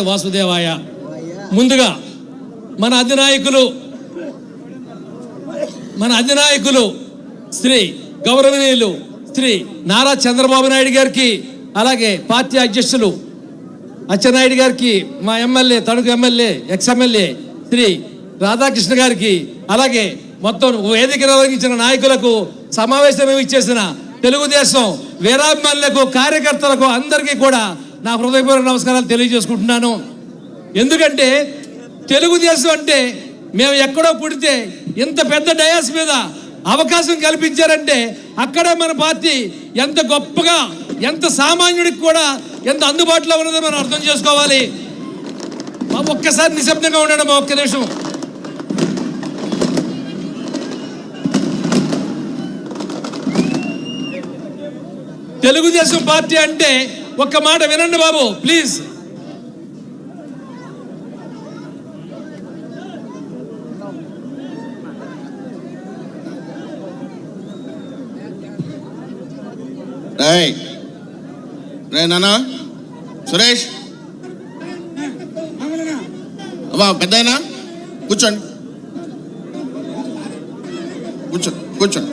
వాసుదేవాయ. ముందుగా మన అధినాయకులు శ్రీ గౌరవనీయులు శ్రీ నారా చంద్రబాబు నాయుడు గారికి, అలాగే పార్టీ అధ్యక్షులు అచ్చెన్నాయుడు గారికి, మా MLA Tanuku MLA ex MLA Shri Radhakrishna గారికి, అలాగే మొత్తం వేదిక నిర్వహించిన నాయకులకు, సమావేశం ఇచ్చేసిన తెలుగుదేశం వీరాభిమానులకు, కార్యకర్తలకు అందరికీ కూడా నా హృదయపూర్వక నమస్కారాలు తెలియజేసుకుంటున్నాను. ఎందుకంటే తెలుగుదేశం అంటే మేము ఎక్కడో పుడితే ఇంత పెద్ద డయాస్ మీద అవకాశం కల్పించారంటే అక్కడే మన పార్టీ ఎంత గొప్పగా, ఎంత సామాన్యుడికి కూడా ఎంత అందుబాటులో ఉన్నదో మనం అర్థం చేసుకోవాలి. ఒక్కసారి నిశ్శబ్దంగా ఉండడం ఒక్క నిమిషం. తెలుగుదేశం పార్టీ అంటే ఒక్క మాట వినండి బాబు ప్లీజ్. నానా సురేష్ అమ్మా పెద్దయినా కూర్చోండి కూర్చోండి.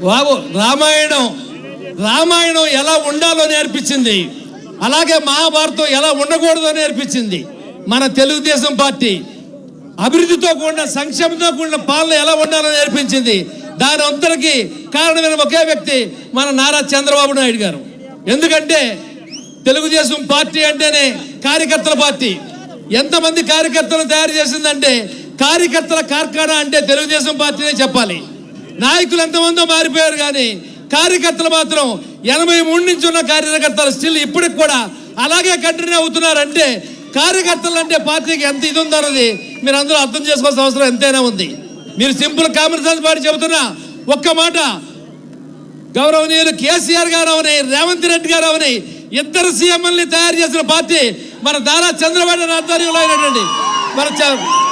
బాబు రామాయణం ఎలా ఉండాలో నేర్పించింది, అలాగే మహాభారతం ఎలా ఉండకూడదో నేర్పించింది. మన తెలుగుదేశం పార్టీ అభివృద్ధితో కూడిన, సంక్షేమంతో కూడిన పాలన ఎలా ఉండాలో నేర్పించింది. దాని అంతటికి కారణమైన ఒకే వ్యక్తి మన నారా చంద్రబాబు నాయుడు గారు. ఎందుకంటే తెలుగుదేశం పార్టీ అంటేనే కార్యకర్తల పార్టీ. ఎంతమంది కార్యకర్తలు తయారు చేసిందంటే కార్యకర్తల కార్ఖానా అంటే తెలుగుదేశం పార్టీనే చెప్పాలి. నాయకులు ఎంతమందో మారిపోయారు కానీ కార్యకర్తలు మాత్రం 83 నుంచి ఉన్న కార్యకర్తలు స్టిల్ ఇప్పటికి కూడా అలాగే కంటిన్యూ అవుతున్నారంటే కార్యకర్తలు అంటే పార్టీకి ఎంత ఇది ఉందన్నది మీరు అందరూ అర్థం చేసుకోవాల్సిన అవసరం ఎంతైనా ఉంది. మీరు సింపుల్ కామన్ సెన్స్ పార్టీ చెబుతున్నా ఒక్క మాట, గౌరవనీయులు కేసీఆర్ గారు అవని, రేవంత్ రెడ్డి గారు అవని, ఇద్దరు సీఎంఎల్ని తయారు చేసిన పార్టీ మన నారా చంద్రబాబు నాయుడు ఆధ్వర్యంలో అయినటువంటి మన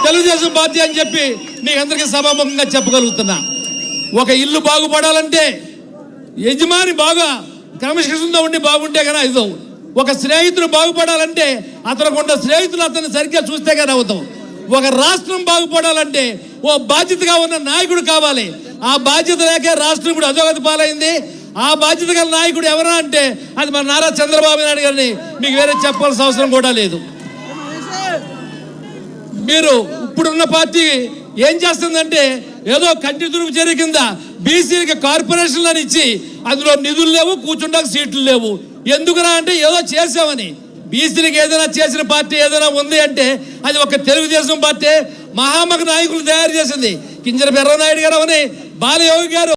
తెలుగుదేశం పార్టీ అని చెప్పి మీకు అందరికీ సభాముఖంగా చెప్పగలుగుతున్నా. ఒక ఇల్లు బాగుపడాలంటే యజమాని బాగా క్రమశిక్షణతో ఉండి బాగుంటే కానీ అవుతావు. ఒక స్నేహితుడు బాగుపడాలంటే అతనికి ఉన్న స్నేహితులు అతన్ని సరిగ్గా చూస్తే కానీ అవుతాం. ఒక రాష్ట్రం బాగుపడాలంటే ఓ బాధ్యతగా ఉన్న నాయకుడు కావాలి. ఆ బాధ్యత లేక రాష్ట్రం ఇప్పుడు అధోగతి పాలైంది. ఆ బాధ్యత గల నాయకుడు ఎవరా అంటే అది మన నారా చంద్రబాబు నాయుడు గారిని మీకు వేరే చెప్పాల్సిన అవసరం కూడా లేదు. మీరు ఇప్పుడున్న పార్టీ ఏం చేస్తుందంటే ఏదో కంటి తురుపు చర్య కింద బీసీలకి కార్పొరేషన్లను ఇచ్చి అందులో నిధులు లేవు, కూర్చుంటానికి సీట్లు లేవు. ఎందుకురా అంటే ఏదో చేసామని. బీసీలకు ఏదైనా చేసిన పార్టీ ఏదైనా ఉంది అంటే అది ఒక తెలుగుదేశం పార్టీ. మహామగ నాయకులు తయారు చేసింది కింజర పెర్రనాయుడు గారు అవని, బాలయోగి గారు